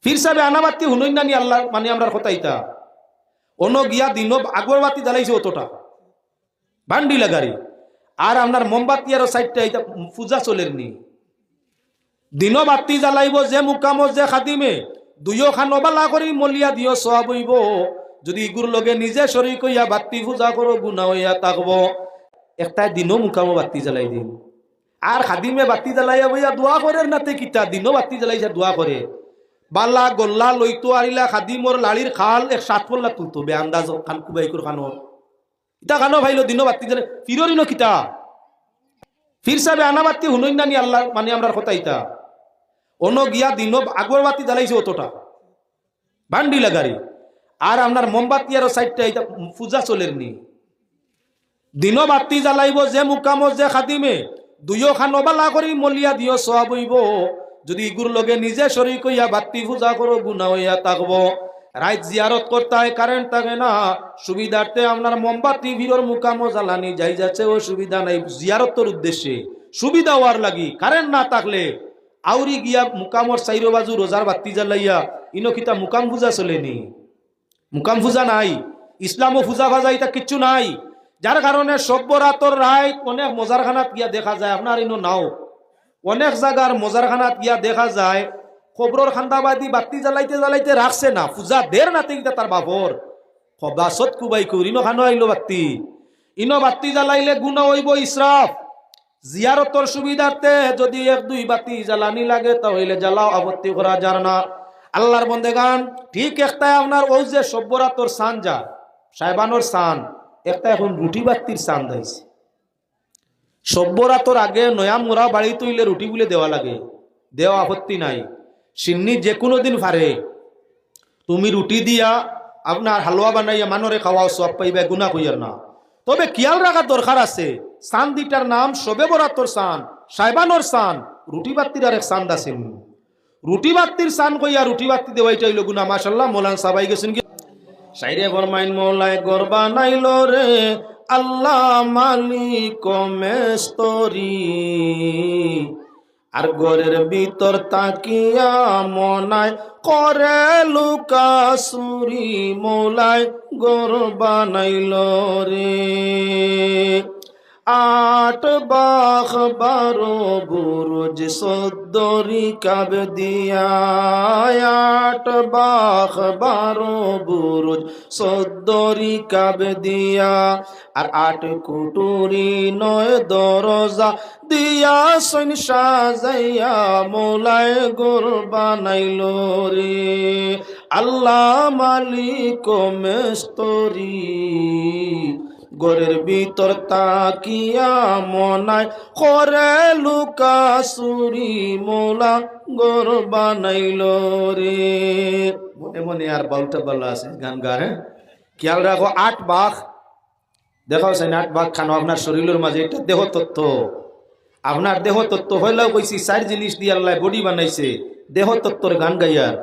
ফির সাহেবে আনাবাতি হুনই নানি আল্লাহ মানে আমরা কথা ইতা অন্য গিয়া দিন আগরবাতি জ্বালাইছে অতটা ভান্ডি লাগারি আর আপনার মোমবাতি আর সাইডটা এটা পূজা চলের নি দিন বাতি জ্বালাইব যে মুকামত যে খাদিমে দুইও খান অবালা করি মলিয়া দিও সব হইব যদি ইগুর লগে নিজে শরীর কইয়া বাতি পূজা করো গুণা হইয়া থাকব একটা দিনও মুকামো বাতি জ্বালাই দিন আর খাদিমে বাতি জ্বালাইয়া বইয়া দোয়া করে নাতে কিতা দিনও বাতি জ্বালাইয়া দোয়া করে বালা গল্লা লইতো আরিলা খাদিমর লাড়ির খাল এক সাত পল্লা তুলতো বে আন্দাজ খান কুবাইকুর খানোর ইটা খানো ভাইলো দিনও বাতি জ্বালাই ফিরোরি ন কিতা ফির সাহেবে আনাবাতি হুনই নানি আল্লাহ মানে আমরা কথা ইতা অন্য গিয়া দিন আগরবাতি জ্বালাইছে অতটা ভান্ডি লাগারি আর আপনার মোমবাতি আর সাইডটা এটা পূজা চলের নি দিন বাতি জ্বালাইব যে মুকামত যে খাদিমে দুইও খান অবালা করি মলিয়া দিও সব হইব যদি ইগুর লগে নিজে শরীর কইয়া বাতি পূজা করো গুণা হইয়া থাকবো রাইত জিয়ারত করতে হয় কারেন্ট থাকে না সুবিধার্থে আপনার মোমবাতি ভিড়র মুকামো জ্বালানি যাই যাচ্ছে ও সুবিধা নাই জিয়ারতের উদ্দেশ্যে সুবিধা হওয়ার লাগি কারেন্ট না থাকলে আউরি গিয়া মুকামর চাইরো বাজু রোজার বাতি জ্বালাইয়া ইনকিতা মুকাম পূজা চলেনি মুকাম পূজা নাই ইসলামও পূজা ভাজা এটা কিচ্ছু নাই যার কারণে সভ্যরাতর রায় অনেক মজারখানাত গিয়া দেখা যায় আপনার ইনো নাও অনেক জায়গার মজারখানাত গিয়া দেখা যায় খবরের খান্দাবাদী বাতি জ্বালাইতে জ্বালাইতে রাখছে না পূজা দের নাতে গিয়া তার বাবর খবাসত কুবাই কর ইনো খানো আইলো বাতি ইনো বাতি জ্বালাইলে গুণা হইব ইসরাফ জিয়ারতর সুবিধার্থে যদি এক দুই বাতি জ্বালানি লাগে তাহলে জ্বালাও আপত্তি করা যার না আল্লাহর বন্দেগান ঠিক একটা আপনার ওই যে সভ্যরাতর সান যা সাহেবানোর সান একটা এখন রুটি বাতির সান দিয়েছে সভ্যরাতর আগে নয়া মোরা বাড়ি তৈলে রুটি বলে দেওয়া লাগে দেওয়া আপত্তি নাই সিন্নি যে কোনো দিন পারে তুমি রুটি দিয়া আপনার হালুয়া বানাইয়া মানরে খাওয়াও সব পাইবে গুণা কইয়ার না তবে খেয়াল রাখার দরকার আছে সান দিটার নাম সবে বরাতর সান সাহেবানোর সান রুটি বাতির আর এক সান আছে রুটি বাতির সান কইয়া রুটি বাতি দেওয়াইটা হইল গুনা মাশাআল্লাহ মৌলানা সাবাই গেছেন কি সাইরে ফরমাইন মৌলায় গরবা নাইল রে আল্লাহ মালিক মেস্তরি আর ঘরের ভিতর তাকিয়া মনায় করে লুকাসুরি মৌলায় গরবা নাইল রে আট বাখ বারো বুরুজ সদ্দরি কাব দিয়া আট বাখ বারো বুরুজ সদ্দরি কাব দিয়া আর আট কুটুরি নয় দরজা দিয়া সৈন সাজাইয়া মোলায় গোর বানাইল রে আল্লাহ মালিক মেস্তরি ঘরের ভিতর তাকিয়া মনায় করে লুকাসুরি মোলা গোর বানাইল রে মনে মনে আর বাউটা বাল্লা আছে গান গা হ্যাঁ খেয়াল রাখো আট বাঘ দেখাও সেন আট বাঘ খানো আপনার শরীরের মাঝে একটা দেহ তত্ত্ব আপনার দেহ তত্ত্ব হইলেও কইছি চার জিনিস দিয়ে আল্লাহ বডি বানাইছে দেহ তত্ত্বর গান গাইয়ার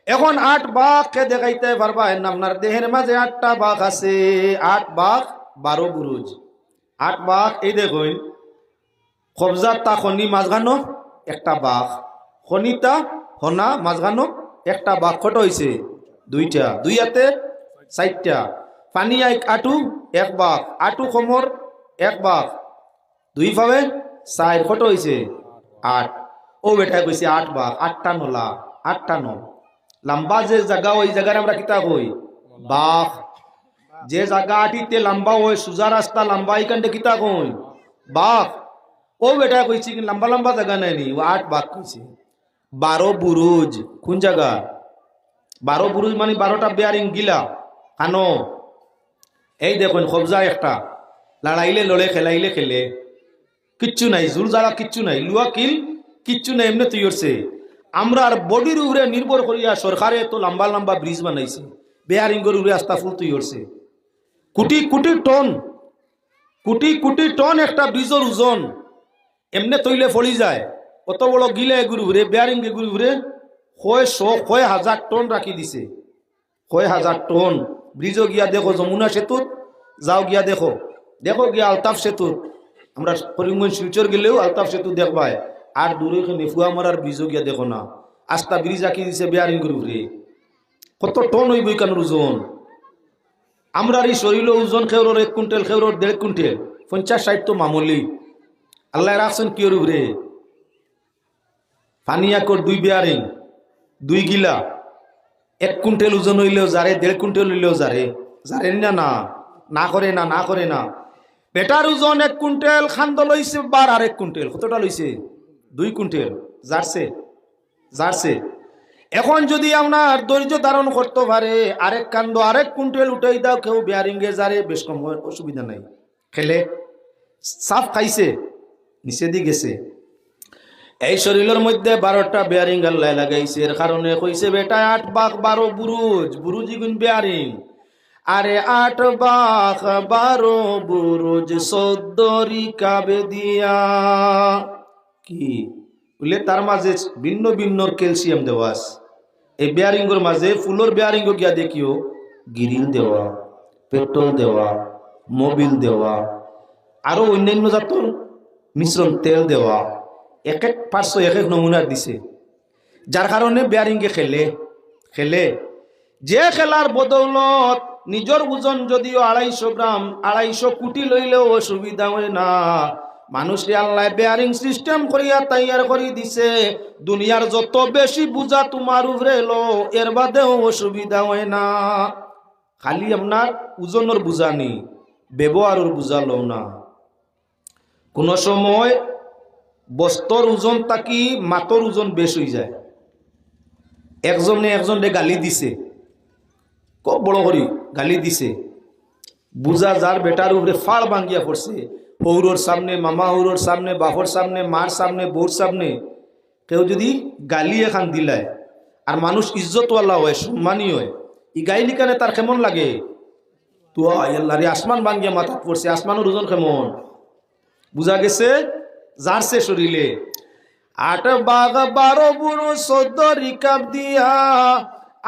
এখন আট বাঘকে দেখাইতে পারবা আপনার দেহের মাঝে আটটা বাঘ আছে আট বাঘ 12 বুরুজ আট বাঘ এই দেখুন কবজার তা খনি মাঝখানো একটা বাঘ খনিতা হনা মাঝখানো একটা বাঘ কত হয়েছে দুইটা দুই হাতে 4টা পানি আটু এক বাঘ আটু কোমর এক বাঘ দুই ভাবে 4 কত হয়েছে 8 ও বেটা কইছে 8 বাঘ 8টা নলা 8টা ন লম্বা যে জায়গা ওই জায়গায় আমরা কিতা কই বাঘ যে জায়গা আটিতে লম্বা হয় সুজা রাস্তা লম্বা এখানটা কিতা কই বাঘ ও বেটা কইছি কি লম্বা লম্বা জায়গা নাই নি ও 8 বাঘ কইছে 12 বুরুজ কোন জায়গা 12 বুরুজ মানে 12টা বেয়ারিং গিলা কানো এই দেখুন কবজা একটা লড়াইলে লড়ে খেলাইলে খেলে কিচ্ছু নাই জুল জ্বালা কিচ্ছু নাই লুয়া কিল কিচ্ছু নাই এমনি তৈরি করছে আমরা আর বডির উপরে নির্ভর করিয়া সরকারে তো লম্বা লম্বা ব্রিজ বানাইছে বেয়ারিংয়ের উপরে আস্তা ফুল তৈরি করছে কোটি কোটি টন একটা ব্রিজের ওজন এমনি তৈলে ফলি যায় কত বড় গিলে এগুর উপরে বেয়ারিং এগুর উপরে 100,000 টন রাখি দিছে 100,000 টন ব্রিজ গিয়া দেখো যমুনা সেতু যাও গিয়া দেখো গিয়া আলতাফ সেতু আমরা করিমগঞ্জ শিলচর গেলেও আলতাফ সেতু দেখবাই আর দূরে নেফুয়া মারার ব্রিজ গিয়া দেখো না আস্তা ব্রিজ আঁকি দিছে বেয়ারিং করে উঠে কত টন হইব কেন ওজন আমরা এই শরীর ওজন খেউরোর 1 কুইন্টাল খেউরোর 1.5 কুইন্টাল 50-60 তো মামুলি আল্লাহ রাখছেন কি উঠে ফানিয়াকর 2 বেয়ারিং 2 গিলা 1 কুইন্টাল ওজন হইলেও যারে 1.5 কুইন্টাল হইলেও যারে না না না করে না না করে না বেটার ওজন 1 কুইন্টাল খান্দ লইছে বার আর 1 কুইন্টাল কতটা লইছে 2 কুইন্টাল জারছে এখন যদি আপনার ধৈর্য ধারণ করতে পারে আরেক কান্দ আরেক কুইন্টাল উঠাই দাও কেউ বেয়ারিং এ যারে বেশ কম অসুবিধা নাই খেলে সাফ খাইছে নিচে দি গেছে এই শরীরের মধ্যে 12টা বেয়ারিং আল্লাহ লাগাইছে এর কারণে কইছে বেটা 8 বাঘ 12 বুরুজ গুণ বেয়ারিং আরে 8 বাঘ 12 বুরুজ 14 রিকাবে দিয়া কি বলে তার মাঝে ভিন্ন ভিন্ন ক্যালসিয়াম দেওয়া আছে এই বেয়ারিংয়ের মাঝে ফুলোর বেয়ারিং গিয়া দেখিও গ্রিল দেওয়া পেট্রোল দেওয়া মোবিল দেওয়া আরো অন্যান্য জাতর মিশ্রণ তেল দেওয়া এক এক পার্শ্ব এক এক নমুনা দিছে যার কারণে বেয়ারিংয়ে খেলে যে খেলার বদৌলত নিজের ওজন যদিও 250 গ্রাম 250 কোটি লইলেও অসুবিধা হয় না মানুষকে আল্লাহ বেয়ারিং সিস্টেম করিয়া তৈয়ার করে দিছে দুনিয়ার যত বেশি বুঝা তোমার উপরে এলো এর বাদেও অসুবিধা হয় না খালি আপনার ওজনের বুঝা নেই ব্যবহারের বুঝা লো না কোন সময় বস্তর ওজন তাকি মাতর ওজন বেশ হয়ে যায় একজনে গালি দিছে খুব বড় করি গালি দিছে বুঝা যার বেটার উপরে ফাড় ভাঙ্গিয়া পড়ছে হৌরোর সামনে মামা হৌরোর সামনে বাপর সামনে মার সামনে বউর সামনে কেউ যদি গালি এখান দিলায় আর মানুষ ইজ্জতওয়ালা হয় সম্মানী হয় ই গাইলি কানে তার কেমন লাগে তো আল্লাহ রে আসমান ভাঙ্গিয়া মাথা পড়ছে আসমানের ওজন কেমন বুঝা গেছে যারছে শরীরে 8 বাঘ 12 বুড়ো 14 রিকাব দিয়া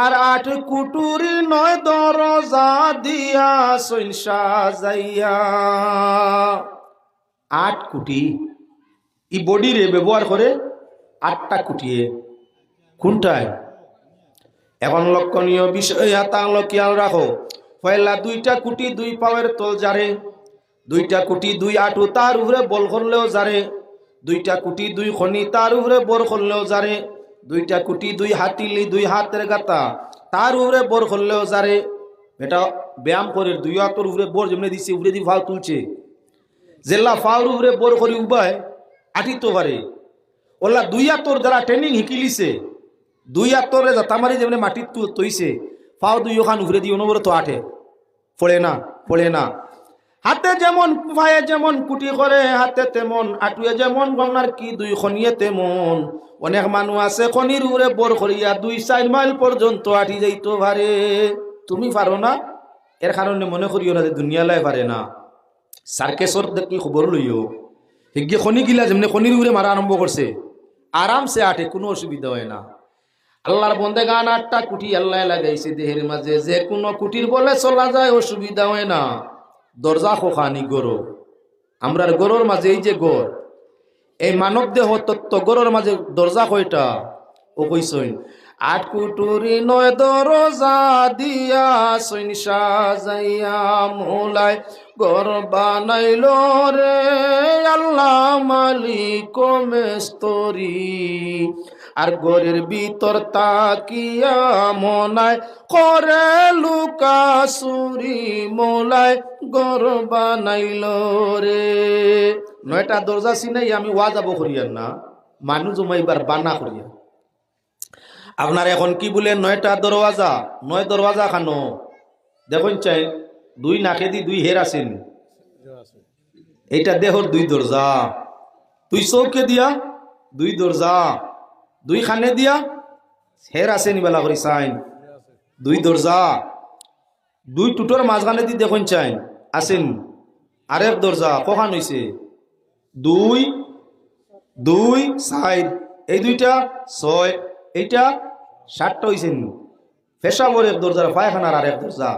আর 8 কুটুরি 9 দরজা দিয়া সইনসা যাইয়া 8 কোটি ই বডিরে ব্যবহার করে 8টা কুটিয়ে কোনটায় এখন লক্ষণীয় বিষয় তাহলে খেয়াল রাখো পয়লা 2টা কুটি 2 পাওয়ের তল যারে 2টা কুটি 2 আটু তার উপরে বল করলেও যারে 2টা কুটি 2 খনি তার উপরে বর করলেও যারে 2টা কুটি 2 হাতিলি 2 হাতের গাতা তার উপরে বর করলেও যারে এটা ব্যায়াম করে 2 হাতের উপরে বর যেমনি দিছে উপরে দি ফাল তুলছে জেলা ফাউর উপরে বর করি উবায় আটিতে পারে ওলা 2 হাতের যারা ট্রেনিং শিকিলিছে 2 হাতরে জাতামারি যেমনি মাটিত তৈছে ফাও 2 ওখান উপরে দিয়ে অনবরত আটে পড়ে না হাতে যেমন পায়ে যেমন কুটি করে হাতে তেমন আটুয়ে যেমন গঙ্গার কি 2 খনিয়ে তেমন অনেক মানুষ আছে খনির উপরে বর করিয়া 2-4 মাইল পর্যন্ত আটি যাইতো পারে তুমি পারো না এর কারণে মনে করিও না যে দুনিয়ালায় পারে না সার্কেসর দেখি খবর লইও হিগে খনি গিলা যেমনি খনির উপরে মারা আরম্ভ করছে আরামসে আটে কোনো অসুবিধা হয় না আল্লাহর বন্দেগান 8টা কুটি আল্লাহ লাগাইছে দেহের মাঝে যে কোনো কুটির বলে চলা যায় অসুবিধা হয় না দরজা খোখানি গরো আমরার গরোর মাঝে এই যে গড় এই মানব দেহ তত্ত্ব গরোর মাঝে দরজা কয়টা ও কইসইন 8 কুটুরি 9 দরজা দিয়া সইন সাজাইয়া মোলায় গর বানাইলো রে আল্লাহ মালিক মেস্তরি আর গরের ভিতর তাকিয়া মনায় করে লুকাসুরি মোলায় গর বানাইল রে 9টা দরজা চিনাই আমি ওয়া যাব করিয়ার না মানুষ জমাইবার বানা করিয়া আপনার এখন কি বলে 9টা দরওয়াজা 9 দরওয়াজা খানো দেখুন চাই 2 নাকে দি 2 হের আছেন এইটা দেহর 2 দরজা 2 চৌকে দিয়া 2 দরজা 2 খানে দিয়া হের আছে নি বেলা করি চাইন 2 দরজা 2 টুটোর মাঝখানে দি দেখুন চাইন আছেন আরেক দরজা কখান হইছে 2 4 এই 2টা 6 এইটা 7টা হইছে পেশাবর এক দরজার পায়খানার আর এক দরজা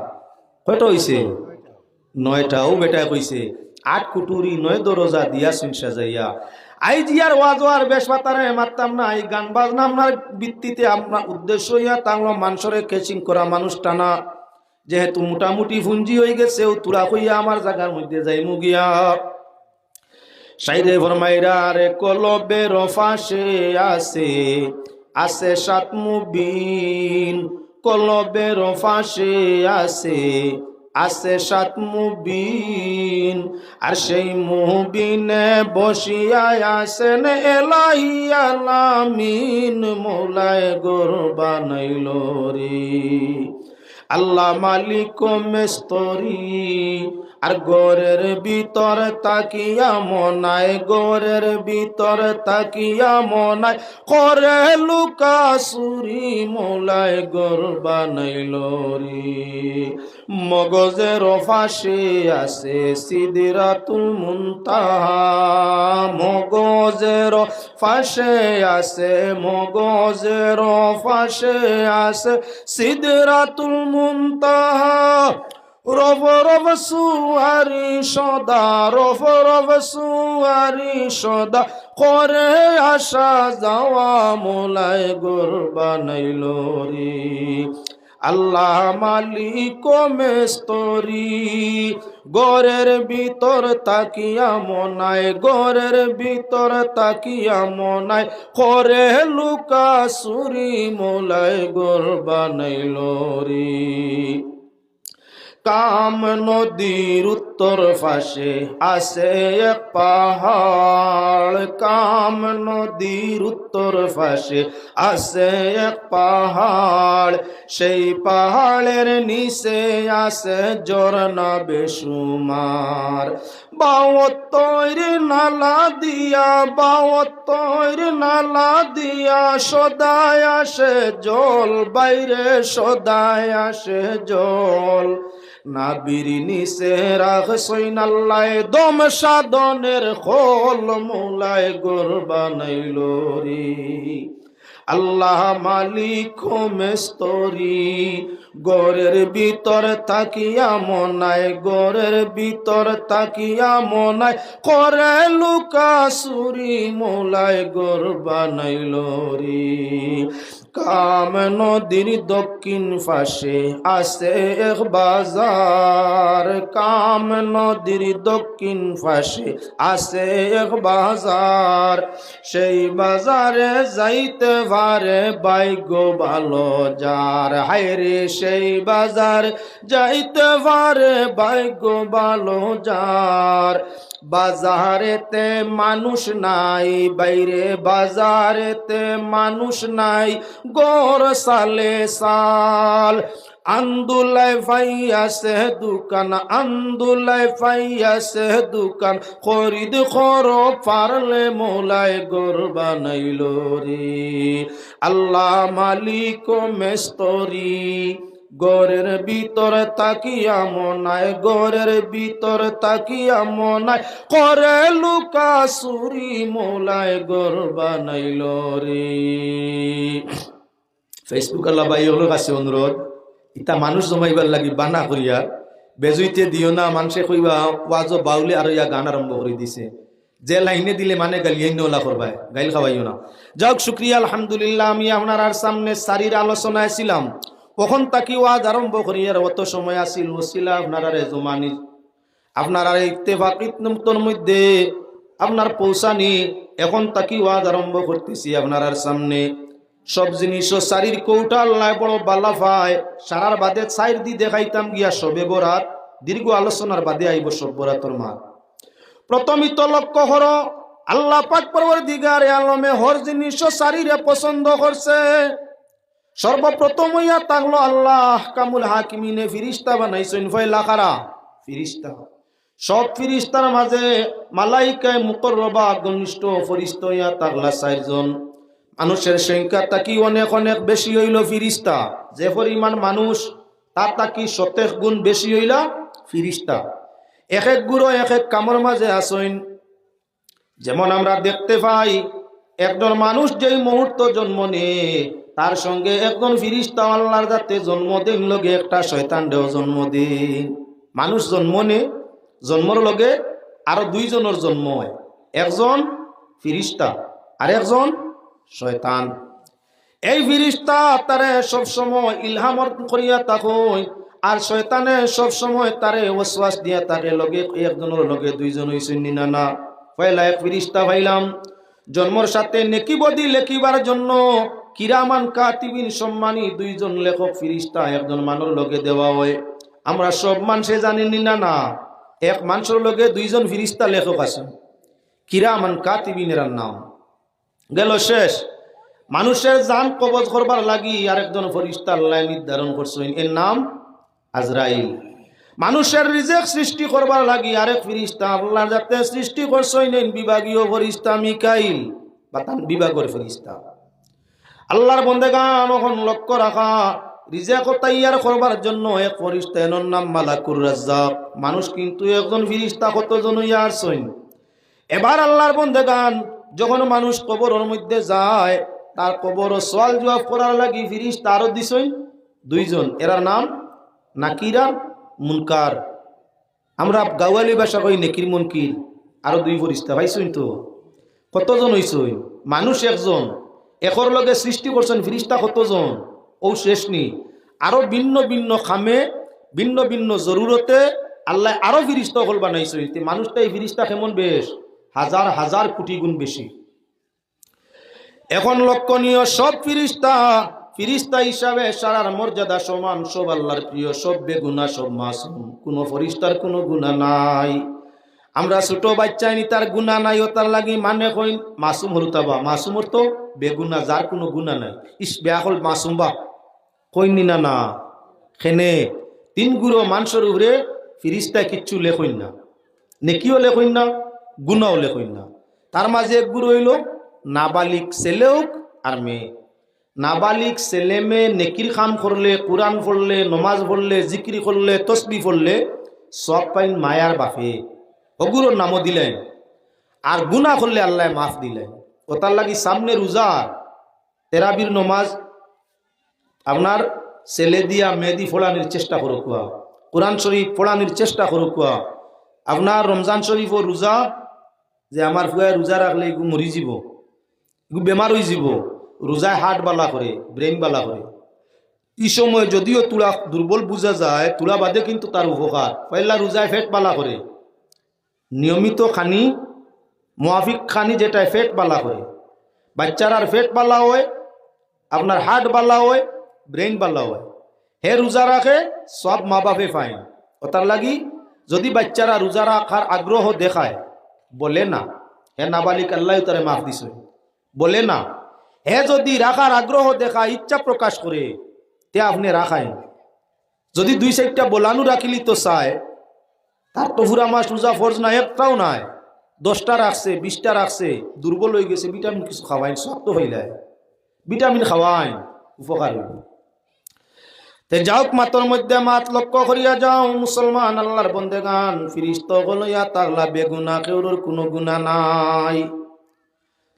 কয়টা হইছে 9টা ও বেটা কইছে 8 কুটুরি 9 দরজা দিয়া সুন সাজাইয়া আই জিয়ার ওয়াজ আর বেশ পাতারে মারতাম না, এই গান বাজনা আপনার ভিত্তিতে আপনার উদ্দেশ্য হইয়া তাংলো মানুষরে কেচিং করা মানুষ টানা, যেহেতু মোটামুটি ফুঞ্জি হয়ে গেছে ও তুলা হইয়া আমার জায়গার মধ্যে যাই মুগিয়া সাইরে ফরমাইরা রে কলবের ফাঁসে আছে আছে সাত মুবিন, কলবের ফাঁসে আছে আছে সাত মুবিন, আর সেই মুবিনে বসিয়া আছেন এলাহি আলামিন, মৌলায় গোর বানাইল রে আল্লাহ মালিক মেস্তরি। আর গোরের ভিতর তাকিয়া মনায়, গোরের ভিতর তাকিয়া মনায় করে লুকা সুরি, মৌলায় গোর বানাইল রে মগজের ফাঁসে আছে সিদরাতুল মুনতাহা, মগজের ফাঁসে আছে মগজের ফাঁসে আছে সিদরাতুল মুনতাহা, রব রব সুয়ারি সদা, রব রব সুয়ারি সদা করে আসা যাওয়া, মৌলায় গোর বানাইল রে আল্লাহ মালিক মেস্তরি। গোরের ভিতর তাকিয়া মনায়, গোরের ভিতর তাকিয়া মনায় করে লুকা সুরি, মৌলায় গোর বানাইল রে কাম নদীর উত্তর পাশে আছে এক পাহাড়, কাম নদীর উত্তর পাশে আছে এক পাহাড়, সেই পাহাড়ের নিচে আছে ঝরনা বেসুমার, বাওয়াত্তর নালা দিয়া, বাওয়াত্তর নালা দিয়া সদায় আসে জল, বাইরে সদায় আসে জল, নাবির নিচে রাখছই নাল্লায় দম সাধনের খোল, মৌলায় গোর বানাইল রে আল্লাহ মালিক মেস্তরি। গোরের ভিতর তাকিয়া মনায়, গোরের ভিতর তাকিয়া মনায় করে লুকা সুরি, মৌলায় গোর বানাইল রে কাম নদীর দক্ষিণ পাশে আছে এক বাজার, কাম নদীর দক্ষিণ পাশে আছে এক বাজার, সেই বাজারে যাইতে পারে ভাগ্য ভালো যার, হায়রে সেই বাজার যাইতে পারে ভাগ্য ভালো যার, বাজারেতে মানুষ নাই বাইরে, বাজারেতে মানুষ নাই গোর সালে সাল, আন্দুলাই ফাইয়াছে দোকান, আন্দুলাই ফাইয়াছে দোকান, খরিদ খর পারলে মৌলায় গোর বানাইল রে আল্লাহ মালিক মেস্তরি। গোরের ভিতর তাকিয়া মনায়, গোরের ভিতর তাকিয়া মনায় করে লুকা সুরি, মৌলায় গোর বানাইল রে। ফেসবুক আল্লাহ ভাই হলো কাছে অনুরোধ, ইতা মানুষ জমাইবার লাগি বানা করিয়া বেজুইতে দিও না, মানুষে কইবা ওয়াজ বাউলে আর ইয়া গান আরম্ভ করে দিছে, যে লাইনে দিলে মানে গালিয়াই নোলা করবায়, গাইল খাওয়াইও না। যাক শুক্রিয়া আলহামদুলিল্লাহ, আমি আপনার আর সামনে সারির আলোচনায় ছিলাম, কখন তাকি ওয়াজ আরম্ভ করিয়ার অত সময় আসিল ওসিলা আপনার জমানি, আপনার ইত্তেফাকির মধ্যে আপনার পৌঁছানি, এখন তাকি ওয়াজ আরম্ভ করতেছি আপনার সামনে। সব জিনিস সারির কৌটা আল্লাহ বড় বালা ভাই, সারার বাদে সাইর দি দেখাইতাম গিয়া সবে বরাত, দীর্ঘ আলোচনার বাদে আইব সব বরাতর মা। প্রথমিত লক্ষ্য হর আল্লাহ পাক পরওয়ারদিগার আলমে হর জিনিস সারিরে পছন্দ করছে। সর্বপ্রথম হইয়া তাহলো আল্লাহ কামুল হাকিমিনে ফিরিস্তা বানাইছেন, ফয়লা কারা ফিরিস্তা, সব ফিরিস্তার মাঝে মালাইকায়ে মুকররবা ঘনিষ্ঠ ফরিস্তা হইয়া তাগলা 4 জন। মানুষের সংখ্যা তাকি অনেক অনেক বেশি হইল ফিরিস্তা, যে পরিমাণ মানুষ তার তাকি 70 গুণ বেশি হইলা ফিরিস্তা। এক এক গুরু এক এক কামর মাঝে আসেন। যেমন আমরা দেখতে পাই একজন মানুষ যেই মুহূর্ত জন্ম নিয়ে তার সঙ্গে একজন ফিরিস্তা আল্লাহর যাতে জন্মদিন লগে একটা শয়তান দেও জন্মদিন। মানুষ জন্ম নে, জন্মর লগে আরো 2 জনের জন্ম হয়, একজন ফিরিস্তা, আরেকজন শয়তান। এই ফিরিস্তা তারে সব সময় ইলহাম করিয়া তাকই, আর শয়তানে সব সময় তারে ওয়াসওয়াস দিয়া তাকে লগে একজনের লগে দুইজন হইছেন না না। পয়লা এক ফিরিস্তা পাইলাম, জন্মর সাথে নেকি বদি লেখিবার জন্য কিরামান কাতিবিন সম্মানী দুইজন লেখক ফিরিস্তা একজন মানুষ লগে দেওয়া হয়। আমরা সব মানুষে জানি না না, এক মানুষের লগে দুইজন ফিরিস্তা লেখক আছে, কিরামান কাতিবিনের নাম। গেল শেষ, মানুষের জান কবজ করবার লাগি আরেকজন ফেরেশতা আল্লাহ নির্ধারণ করছেন, এর নাম আজরাইল। মানুষের রিজিক সৃষ্টি করবার লাগি আরেক ফেরেশতা আল্লাহ যাতে সৃষ্টি করছেন বিভাগীয় ফেরেশতা মিকাইল, বাতান বিভাগের ফেরেশতা। আল্লাহর বান্দাগান এখন লক্ষ্য রাখা, রিজিক তৈয়ার করবার জন্য এক ফেরেশতা এর নাম মালাকুর রাজ্জাক। মানুষ কিন্তু একজন ফেরেশতা কতজন হইয়া আসছেন। এবার আল্লাহর বান্দাগান যখন মানুষ কবরের মধ্যে যায়, তার কবর সওয়াল জবাব করার লাগি ফেরেশতা আরো দিছেন দুইজন, এর নাম নাকির আর মুনকার। আমরা গাওয়ালি ভাষা কই নেকির মুনকির। আরো দুই ফেরেশতা পাইছেন তো, কতজন হইছেন? মানুষ একজন, একর লগে সৃষ্টি করছেন ফেরেশতা কতজন ও শেষ নি। আরো ভিন্ন ভিন্ন খামে ভিন্ন ভিন্ন জরুরতে আল্লাহ আরো ফেরেশতা হল বানাইছেন। মানুষটা এই ফেরেশতা কেমন বেশ, হাজার হাজার কোটি গুণ বেশি। এখন লক্ষণীয়, সব ফেরেশতা ফেরেশতা হিসাবে সারার মর্যাদা সমান, সব আল্লাহর প্রিয়, সব বেগুনা, সব মাসুম, কোনো ফেরেশতার কোনো গুনাহ নাই। আমরা ছোট বাচ্চাই নি তার গুনাহ নাই, ও তার লাগি মানে কইন মাসুম হলতাবা, মাসুম অর্থ বেগুনা, যার কোনো গুনাহ নাই। ইস বেয়া হল মাসুম বা কইনি না না, খেনে তিন গুরো মানুষের উপরে ফেরেশতা কিচ্ছু লেখইন না, নেকিও লেখইন না, গুনাহও লেখইন না। তার মাঝে এক গুরু হইল নাবালিক ছেলে হোক আর মেয়ে। নাবালিক ছেলে মেয়ে নেকির কাম করলে, কোরআন পড়লে, নমাজ পড়লে, জিকির করলে, তসবিহ পড়লে সব পাইন মায়ার বাপে, ওগুলোর নামও দিলেন। আর গুনাহ করলে আল্লাহ মাফ দিলেন। ও তার লাগি সামনে রোজা, তেরাবির নমাজ আপনার ছেলে দিয়া মেয়েদি ফোড়ানির চেষ্টা করো কুয়া, কোরআন শরীফ পড়ানির চেষ্টা করো কুয়া। আপনার রমজান শরীফ ও রোজা, যে আমার ফুয়ায় রোজা রাখলে এগু মরি যাব, এগু বেমার হয়ে যাব, রোজায় হার্ট বালা করে, ব্রেন বালা করে। এই সময় যদিও তুলা দুর্বল বোঝা যায়, তুলা বাদে কিন্তু তার উপকার। পয়লা রোজায় ফেট বালা করে, নিয়মিত খানি মুআফিক খানি যেটা ফেট বালা করে, বাচ্চার আর ফেট বালা হয়, আপনার হার্ট বালা হয়, ব্রেন বালা হয়। হে রোজা রাখে, সব মা বাপে পায়। ও তার লাগি যদি বাচ্চারা রোজা রাখার আগ্রহ দেখায়, বলে না হে নাবালিক আল্লাহ তারে মাফ দিছে, বলে না। হে যদি রাখার আগ্রহ দেখায়, ইচ্ছা প্রকাশ করে, তে আপনি রাখায়। যদি দুই সাইডটা বলানো রাখিলি তো চায়, তার তো পুরা মাস রোজা ফরজ নাই, একটাও নাই, 10টা রাখছে, 20টা রাখছে, দুর্বল হয়ে গেছে, ভিটামিন কিছু খাওয়াইন, সব তো হইলে ভিটামিন খাওয়াইন, উপকার হইব। যাওক, মাতর মধ্যে মাত লক্ষ্য করিয়া যাও মুসলমান আল্লাহর বন্দেগান, ফিরিস্তা হইয়া তাগলা বেগুনা, কেউর কোনো গুনাহ নাই।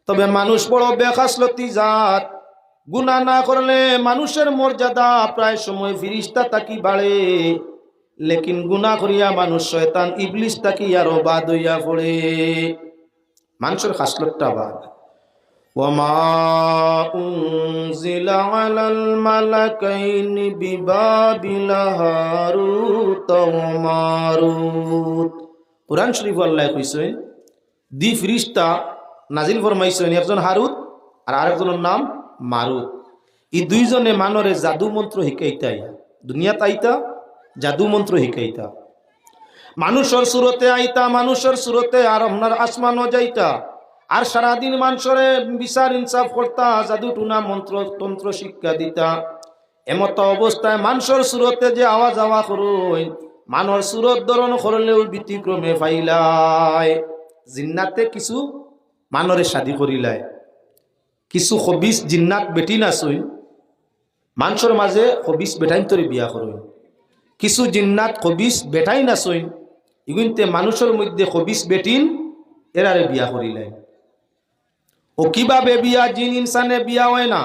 তবে মানুষ বড় বেখাসলতি জাত, গুনাহ না করলে মানুষের মর্যাদা প্রায় সময় ফিরিস্তা তাকি বাড়ে, লেকিন গুনাহ করিয়া মানুষ শয়তান ইবলিস তাকি আরো বাদ হইয়া পড়ে। মানুষের খাসলতটা বাদ। ওয়ামা উনজিলা আলাল মালাকাইনি বিবাবিলা হারুত ওয়া মারুত। কুরআন শরীফ আল্লাহ কইছেন দি ফেরেশতা নাজিল ফরমাইছেন, একজন হারুত আর আরেকজনের নাম মারুত। এই দুইজনে মানরে জাদু মন্ত্র শিখাইতাই, দুনিয়া তাইতা জাদু মন্ত্র শিখাইতা। মানুষের সুরতে আইতা, মানুষের সুরতে আর আপনার আসমানও যাইতা, আর সারাদিন মানুষরে বিচার ইনসাফ করতা, জাদু টুনা মন্ত্র তন্ত্র শিক্ষা দিতা। এমত অবস্থায় মানুষের সুরতে যে আওয়া যাওয়া করুন, মানুষ সুরত ধরন করলেও ব্যতিক্রমে ফাইলায়। জিন্নাতে কিছু মানরে শাদি করিলায়, কিছু খবিস জিন্নাত বেটি নাচুই, মানুষের মাঝে খবিস বেটাইন তরি বিয়া করুন। কিছু জিন্নাত খবিস বেটাই নাচুই, ইগুনতে মানুষের মধ্যে খবিস বেটিন এরারে বিয়া করিলায়। ও কিভাবে বিয়া? জিন ইনসানে বিয়া হয় না,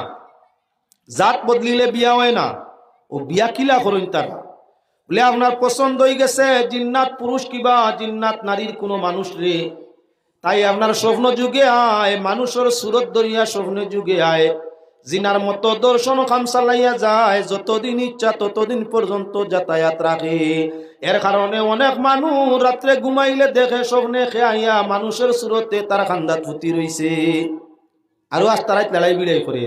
জাত বদলিলে বিয়া হয় না। ও বিয়া কিলা করেন তারা? বলে আপনার পছন্দ হয়ে গেছে জিন্নাত পুরুষ কিবা জিন্নাত নারীর কোনো মানুষ রে, তাই আপনার স্বপ্ন যুগে আয়, মানুষের সুরত দরিয়া স্বপ্ন যুগে আয়, জিনার মতো দর্শন খাম চালাইয়া যায়, যতদিন ইচ্ছা ততদিন পর্যন্ত যাতায়াত রাখে। এর কারণে অনেক মানুষ রাত্রে ঘুমাইলে দেখে স্বপ্নে খেয়াইয়া মানুষের সুরতে তার খান্দাত ফুটি রইছে। আরো আজ তারাই লড়াই বিড়াই করে,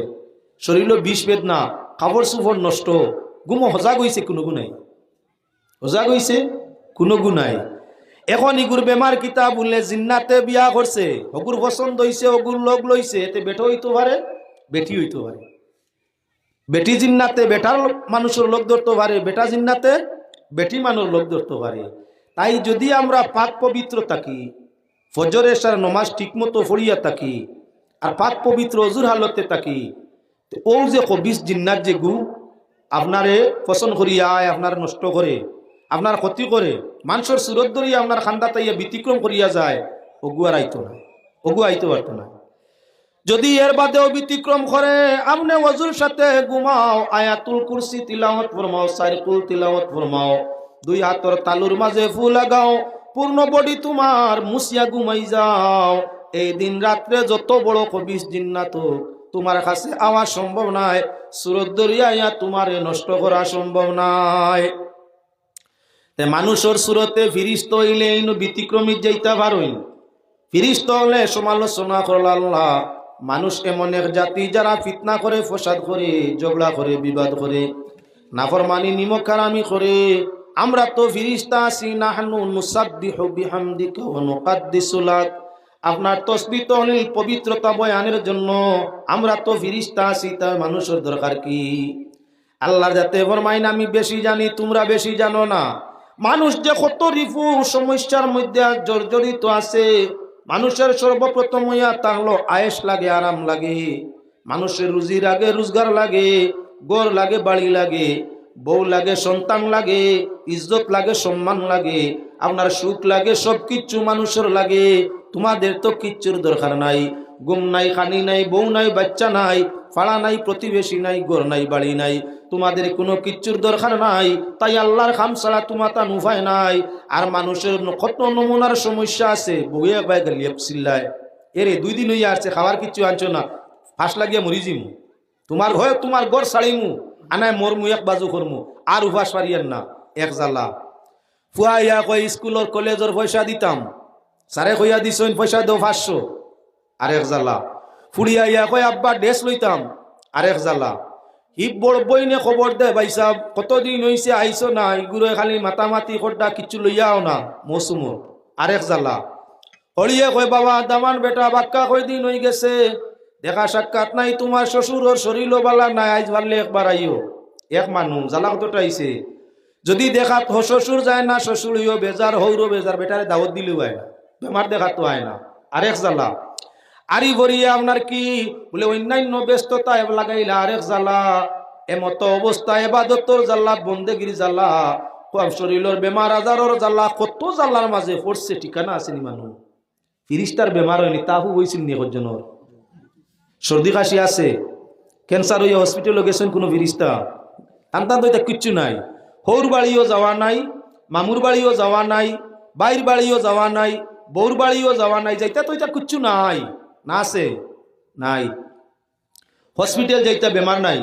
শরীর বিষ বেদনা, কাপড় চুপড় নষ্ট, গুমো সজাগ হইছে কোনো গুণাই, সজাগ হইছে কোনো গুণাই। এখন ইগুর বেমার কিতা বললে জিন্নাতে বিয়া করছে, হগুর পছন্দ হইছে, হগুর লোক লইছে, এতে বেটো হইতে পারে, বেটি হইতে পারে। বেটি জিন্নাতে বেটার মানুষের লোক ধরতে পারে, বেটা জিন্নাতে বেটি মানুষ লোক ধরতে পারে। তাই যদি আমরা পাক পবিত্র থাকি, ফজর এশার নমাজ ঠিক মতো পড়িয়া থাকি, আর পাক পবিত্র অজুর হালতে থাকি, ও যে কবিস জিন্নাত যে গু আপনারে পছন্দ করিয়া আপনার নষ্ট করে, আপনার ক্ষতি করে, মানুষের সুরত ধরিয়া আপনার খান্দা তাইয়া ব্যতিক্রম করিয়া যায়, ওগু আর আইতো না, ওগু আইতে পারতো না। যদি এর বাদেও ব্যতিক্রম করে, আপনি ওযুর সাথে ঘুমাও, আয়াতুল কুরসি তিলাওয়াত ফরমাও, সাইকুল তিলাওয়াত ফরমাও, দুই হাতের তালুর মাঝে ফু লাগাও, পূর্ণ বডি তোমার মুসিয়া ঘুমাই যাও। এই দিন রাত্রে যত বড় কবিস জিন্নাত তোমার কাছে আওয়া সম্ভব নাই, সুরত দরিয়া তোমারে নষ্ট করা সম্ভব নাই। মানুষের সুরতে ফিরিস্ত হইলে ইনু ব্যতিক্রমী যাইতে পারই, ফিরিস্ত হলে সমালোচনা করল আল্লাহ। মানুষ এমন এক জাতি যারা ফিতনা করে, ফসাদ করে, ঝগড়া করে, বিবাদ করে, নাফরমানি নিমকহারামি করে। আমরা তো ফিরিস্তা আছি, নাহনু নুসাব্বিহু বিহামদিকা ওয়া নুকাদ্দিসু লাক, আপনার তসবিহ তাহলিল পবিত্রতা বয়ানের জন্য আমরা তো ফিরিস্তা আছি, তাই মানুষের দরকার কি? আল্লাহ যাতে ফরমাইন আমি বেশি জানি, তোমরা বেশি জানো না। মানুষ যে কত রিফু সমস্যার মধ্যে জর্জরিত আছে, মানুষের সর্বপ্রথম হইয়া তাহলো আয়েস লাগে, আরাম লাগে, মানুষের রুজির আগে রোজগার লাগে, গড় লাগে, বাড়ি লাগে, বউ লাগে, সন্তান লাগে, ইজ্জত লাগে, সম্মান লাগে, আপনার সুখ লাগে, সব কিচ্ছু মানুষের লাগে। তোমাদের তো কিচ্ছুর দরকার নাই, গুম নাই, খানি নাই, বউ নাই, বাচ্চা নাই, ফাড়া নাই, প্রতিবেশী নাই, গড় নাই, বাড়ি নাই, তোমাদের কোনো কিচ্ছুর দরকার নাই। তাই আল্লাহর খাম ছাড়া তোমার তা উপায় নাই। আর মানুষের কত নমুনার সমস্যা আছে, বউয়ে একবার গেলিয়ে চিল্লায়, এরে 2 দিন হইয়া আসছে, খাবার কিচ্ছু আনছো না, ফাঁস লাগিয়া মরি জিমু, তোমার ভয়ে তোমার গড় ছাড়িমু, আনায় মরমু, এক বাজু করমু, আর উপাস পারিয়েন না, এক জ্বালা। ফুয়া ইয়া কয় স্কুলের কলেজের পয়সা দিতাম, সারে কইয়া দিছেন পয়সা দেও 500, আরেক জ্বালা। ফুড়িয়া ইয়া কয় আব্বা ড্রেস লইতাম, আরেক জ্বালা। হিপ বড় বইনে খবর দে, ভাই সাহেব কতদিন হইছে আইসো না, ইগুলো খালি মাতামাতি করটা কিচ্ছু লইয়াও না মৌসুমর, আরেক জ্বালা। হলিয়ে কয় বাবা দামান বেটা বাক্কা কয়দিন হয়ে গেছে, দেখা সাক্ষাৎ নাই, তোমার শ্বশুর শরীর বালা নাই, আইজ ভারলে একবার আইও। এক মানুষ জ্বালা কতটা আইছে, যদি দেখা শ্বশুর যায় না, শ্বশুর হইও বেজার, হৌরো বেজার, বেটারে দাওয়াত দিলেও হয় না, বেমার দেখা তো হয় না, আরেক জ্বালা। আরি ভরিয়ে আপনার কি বলে অন্যান্য ব্যস্ততা লাগাইলা, আরেক জ্বালা। এমতো অবস্থা এবাদতর জ্বালা, বন্দেগির জ্বালা, শরীরের বেমার আজারের জ্বালা, কত জ্বালার মাঝে পড়ছে, ঠিকানা আসেনি মানুষ। ফিরিস্তার বেমার হয়নি, তাহু হয়েছিল নি একজনের, সর্দি কাশি আছে, ক্যান্সার হইয়া হসপিটালে গেছেন, কোনো ফিরিস্তা আনতান তো এটা কিচ্ছু নাই। হৌর বাড়িও যাওয়া নাই, মামুর বাড়িও যাওয়া নাই, বাইর বাড়িও যাওয়া নাই, বউর বাড়িও যাওয়া নাই, যাইতা তো এটা কিচ্ছু নাই, না আছে নাই। হসপিটাল যাইতা বেমার নাই,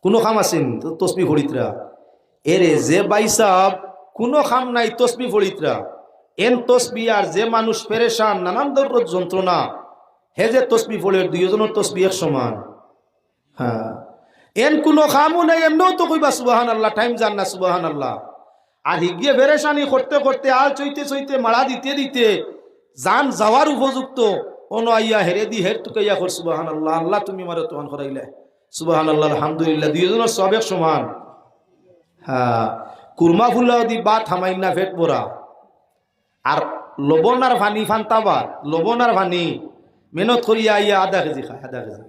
কোনো খাম আছেন তো তসবি ফড়িতরা, এরে যে বাইসাব কোনো খাম নাই, তসবি ফড়িতরা। এন তসবি আর যে মানুষ পেরেশান, নানান ধরনের যন্ত্রণা, হে যে তসবি ফলের 2 জনের তসবি এক সমান। হ্যাঁ, এন কোনো খামও নাই, এমনও তো কইবা সুবহানাল্লাহ, টাইম যান না সুবহানাল্লাহ। আর হিগিয়ে পেরেশানি করতে করতে, আল চইতে চইতে, মারা দিতে দিতে জান যাওয়ার উপযুক্ত, অন আইয়া হেরে দি হের তুকাইয়া কর সুবহানাল্লাহ, আল্লাহ তুমি মারে তোহান করাইলে সুবহানাল্লাহ, আলহামদুলিল্লাহ, 2 জনের সব এক সমান। হ্যাঁ, কুরমা ফুলাও দি বা থামাই না ফেট পড়া, আর লবণ আর ভানি ফান্তাবা, লবণ আর ভানি মেহনত করিয়া আইয়া আধা কেজি খায়, আধা কেজি।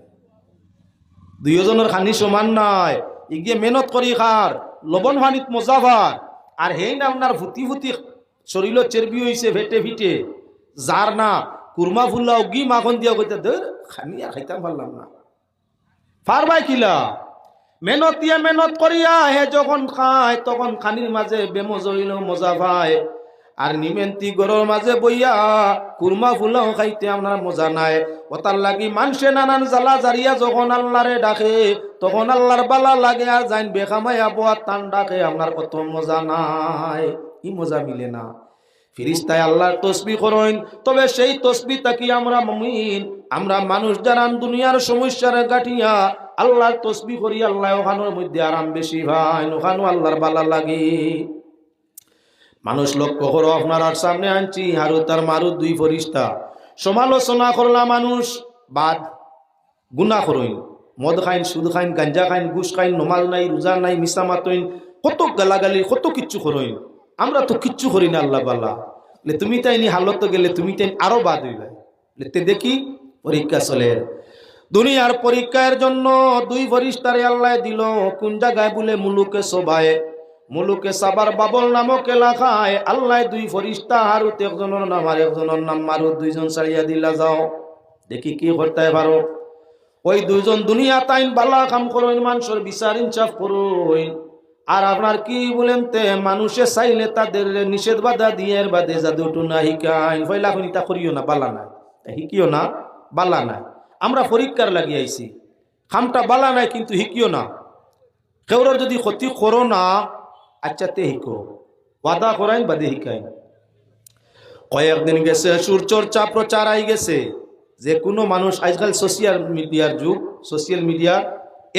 2 জনের খানি সমান নাই, ইগিয়ে মেহনত করি খার, লবণ ভানিত মজা ভার। আর হেই না আপনার ফুটি ফুটি শরীর চেরবি হয়েছে, ভেটে ভিটে, যার না কুরমা ফুল্লাও গি মাখন দিয়া কইতে ধর খানি আর খাইতাম পারলাম না, পারবাই কিলা। মেহনত করিয়া হে যখন খায়, তখন খানির মাঝে বেমজ হইলেও মজা পায়। আর নিমেন্তি গরর মাঝে বইয়া কুরমা ফুলাও খাইতে আপনার মজা নাই। ওটার লাগি মানুষে নানান জ্বালা জারিয়া যখন আল্লাহরে ডাকে তখন আল্লাহর বালা লাগে, আর যাইন বেখামাই আবহাওয়ার টান ডাকে আপনার কত মজা নাই, ই মজা মিলে না। ফিরিস্তায় আল্লাহর তসবিহ করেন, তবে সেই তসবিহ তাকি আমরা মুমিন, আমরা মানুষ যারা দুনিয়ার সমস্যার গাঠিয়া আল্লাহর তসবিহ করি, আল্লাহ ওখানোর মধ্যে আরাম বেশি ভাই, ওখানো আল্লাহর বালা লাগে। মানুষ লক্ষ্য করো, আপনার আর সামনে আনছি হারুত আর মারুত, দুই ফরিস্তা। সমালোচনা করলা মানুষ, বাদ গুনাহ করইন, মদ খাইন, সুদ খাইন, গাঞ্জা খাইন, ঘুষ খাইন, নমাজ নাই, রোজা নাই, মিছা মাতইন, কত গালাগালি, কত কিচ্ছু করইন। আমরা তো কিচ্ছু করি না আল্লাহ বাল্লাহ। তুমি তাই নি হালত গেলে তুমি তাই আরো বাদ হইবে। দেখি পরীক্ষা চলে, দুনিয়ার পরীক্ষার জন্য দুই ফরিস্তারে আল্লাহ দিল কোন জায়গায় বলে মুলুকে সবাই, মুলুকে সাবার বাবল নামক এলাকায় আল্লাহ দুই ফরিস্তা হারুত একজনের নাম আর একজনের নাম মারুত, দুইজন ছাড়িয়া দিলা যাও, দেখি কি করতে পারো। ওই দুইজন দুনিয়া তাইন বালা কাম করইন, মানুষের বিচার ইনসাফ করইন। আর আপনার কি বলেন তে মানুষে চাইলে তাদের নিষেধ বাধা দিয়ে বাদে জাদু টুনা হিকাইন, ফয়লা খুনিতা করিও না, বালা নাই, হিকিও না, বালা নাই। আমরা পরীক্ষার লাগিয়ে আইছি, খামটা বালা নাই কিন্তু হিকিও না। কেউর যদি ক্ষতি করো না, আচ্ছা তে হিকো, ওয়াদা করাইন বাদে হিকাইন। কয়েকদিন গেছে, সুরচর্চা প্রচার আই গেছে, যে কোনো মানুষ আজকাল সোশিয়াল মিডিয়ার যুগ, সোশিয়াল মিডিয়া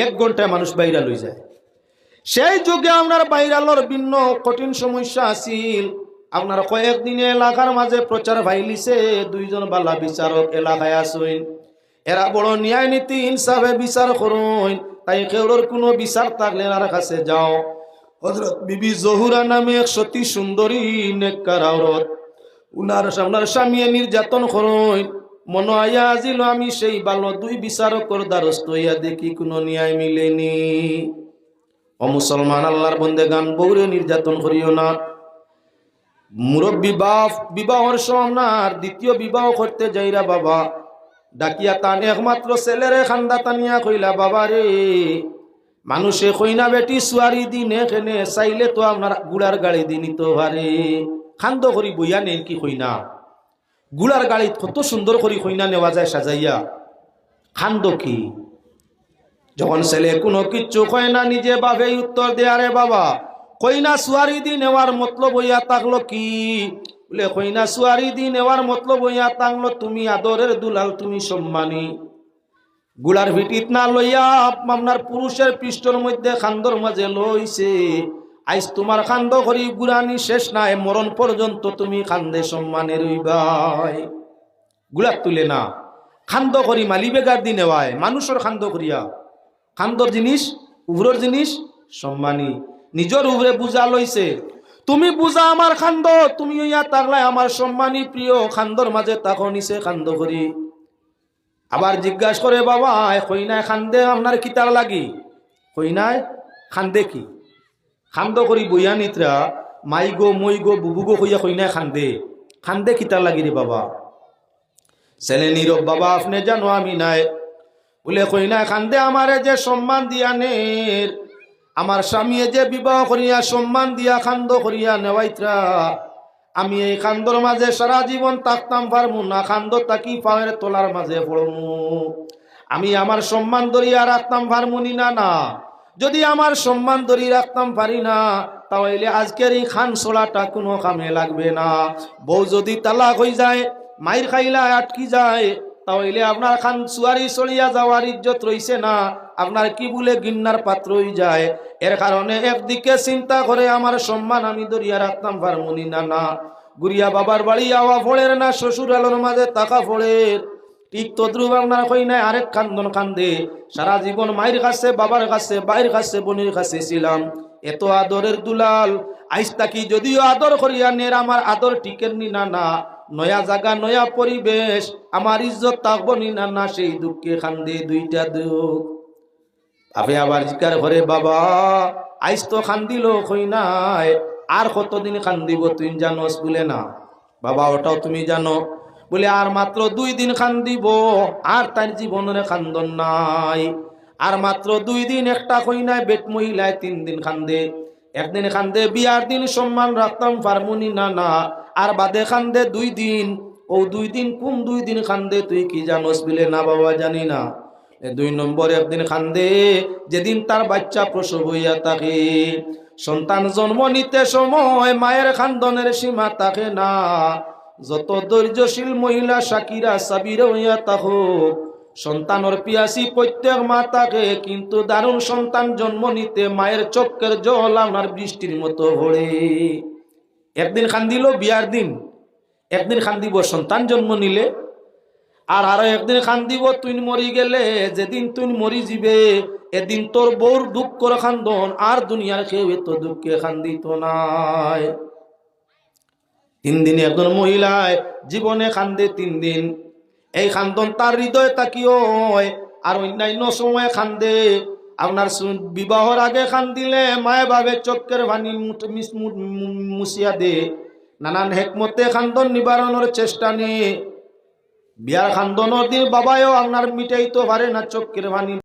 1 ঘন্টায় মানুষ বাইরা লই যায়। সেই যুগে আপনার বাইরালোর ভিন্ন কঠিন সমস্যা আছিল। আপনার কয়েকদিনে এলাকার মাঝে প্রচার ভাইলিছে, দুইজন বালা বিচারক এলাকায় আসইন, এরা বড় ন্যায় নীতি ইনসাফে বিচার করুন, তাই কেউর কোনো বিচার থাকলে আর কাছে যাও। হযরত বিবি জহুরা নামে এক সতী সুন্দরী নেককার আওরত, উনার সামনার স্বামী নির্যাতন করুন। মনে আয়া আজিল আমি সেই ভালো দুই বিচারকর দ্বারস্থ হইয়া দেখি কোনো ন্যায় মিলেনি। ও মুসলমান আল্লাহর বন্দেগান, বউরে নির্যাতন করিও না। মুরব্বী বাপ বিবাহর সময় দ্বিতীয় বিবাহ করতে যাইরা বাবা ডাকিয়া তান একমাত্র ছেলেরে খান্দা টানিয়া কইলা, বাবা রে মানুষে কইনা বেটি সুয়ারি দিন এখানে চাইলে তো আপনার গুড়ার গাড়ি দিন তো পারে, খান্দ করি বইয়া নেন কি কইনা, গুড়ার গাড়ি কত সুন্দর করি কইনা নেওয়া যায় সাজাইয়া, খান্দ কি? যখন ছেলে কোনো কিচ্ছু কয় না, নিজে বাপেই উত্তর দেয়, আরে বাবা কইনা সুয়ারি দি নেওয়ার মতলব হইয়া থাকলো কি? বলে কইনা সুয়ারি দি নেওয়ার মতলব হইয়া থাকলো তুমি আদরের দুলাল, তুমি সম্মানী। গুলার ভিটিত না লইয়া আপনার পুরুষের পৃষ্ঠর মধ্যে খান্দর মাঝে লইছে, আইস তোমার খান্দ করি গুরানি শেষ নাই, মরণ পর্যন্ত তুমি খান্দে সম্মানে রইবাই। গুলার তুলে না, খান্দ করি মালি বেগার দি নেওয়ায়, মানুষের খান্দ করিয়া, খান্দর জিনিস উভরের জিনিস সম্মানী, নিজের উভরে বুঝা লইছে, তুমি বুঝা আমার খান্দ, তুমি ইয়া তাকলাই আমার সম্মানী প্রিয়, খান্দর মাঝে তাকো নিছে খান্দ করি। আবার জিজ্ঞাসা করে, বাবা কইনায় খান্দে আপনার কিতার লাগি? কইনায় খান্দে কি? খান্দ করি বইয়া নিত্রা মাই গো মই গো বুবু গো কইয়া কইনায় খান্দে, খান্দে কিতার লাগি রে বাবা? ছেলে নীরব, বাবা আপনি জানো আমি নাই। বলে কইনায় খান্দে আমারে যে সম্মান দিয়া নের, আমার স্বামী যে বিবাহ করিয়া সম্মান দিয়া খান্দ করিয়া নেওয়াইত্রা, আমি এই খান্দর মাঝে সারা জীবন থাকতাম পারমু না, খান্দ তাকি পায়ের তোলার মাঝে পড়মু, আমি আমার সম্মান ধরিয়া রাখতাম পারমুনি না। না, যদি আমার সম্মান ধরি রাখতাম পারি না, তাহলে আজকের এই খান ছোড়াটা কোনো কামে লাগবে না। বউ যদি তালাক হয়ে যায়, মাইর খাইলা আটকি যায়, তাহলে আপনার খান সুয়ারি চলিয়া যাওয়ার ইজ্জত রইছে না, আপনার কি বলে গিন্নার পাত্র হয়ে যায়। এর কারণে একদিকে চিন্তা করে আমার সম্মান আমি ধরিয়া রাখতাম পারমুনি না। না, গুড়িয়া বাবার বাড়ি আওয়া ফোড়ের না, শ্বশুর আলোর মাঝে টাকা ফোড়ের, ঠিক তদ্রুপ আপনার কই নাই আরেক কান্দন কান্দে। সারা জীবন মায়ের কাছে, বাবার কাছে, বাইরের কাছে, বোনের কাছে ছিলাম, এত আদরের দুলাল, আইস তাকি যদিও আদর করিয়া নের, আমার আদর টিকের নি না। না, নয়া জায়গা নয়া পরিবেশ, আমার ইজ্জত থাকবো নি না। না, সেই দুঃখে খান্দে দুইটা দুঃখ। আপনি আবার জিজ্ঞার ঘরে, বাবা আইস তো খান্দিল কই নাই, আর কতদিন খান্দিব তুই জানোস? বলে না বাবা ওটাও তুমি জানো। বলে আর মাত্র 2 দিন খান্দিব, আর তার জীবনের খান্দন নাই। আর মাত্র 2 দিন, একটা কই নাই বেট মহিলায় 3 দিন খান্দে, একদিন খান্দে বিয়ার দিন সম্মান রাখতাম পারমুনি না। না, আর বাদে খান্দে 2 দিন। ও 2 দিন কোন 2 দিন খান্দে তুই কি জানোস? বিলে না বাবা জানি না। 2 নম্বর একদিন খান্দে যেদিন তার বাচ্চা প্রসব হইয়া থাকে। সন্তান জন্ম নিতে সময় মায়ের খান্দনের সীমা থাকে না। যত ধৈর্যশীল মহিলা শাকিরা সাবিরা হইয়া থাকুক, সন্তানের পিয়াসি প্রত্যেক মা থাকে, কিন্তু দারুণ সন্তান জন্ম নিতে মায়ের চোখের জল আপনার বৃষ্টির মতো পড়ে। একদিন খান্দিল বিয়ার দিন, একদিন খান্দিব সন্তান জন্ম নিলে, আর আরো একদিন খান্দিব তুই মরি গেলে। যেদিন তুই মরি যাবে এদিন তোর বউর দুঃখর খান্দন আর দুনিয়ার কেউ এত দুঃখে খান্দিত নাই। 3 দিন একজন মহিলায় জীবনে খান্দে 3 দিন। এই খান্দন তার হৃদয় তাকিও হয়, আর অন্যান্য সময় খান্দে। আপনার বিবাহর আগে খান্দিলে মায়ে ভাবে চোখের পানি মুছিয়া দে, নানান হেকমতে খান্দন নিবারণের চেষ্টা নিয়ে। বিয়ার খান্দনের দিন বাবাও আপনার মিটাইতে পারে না চোখের পানি।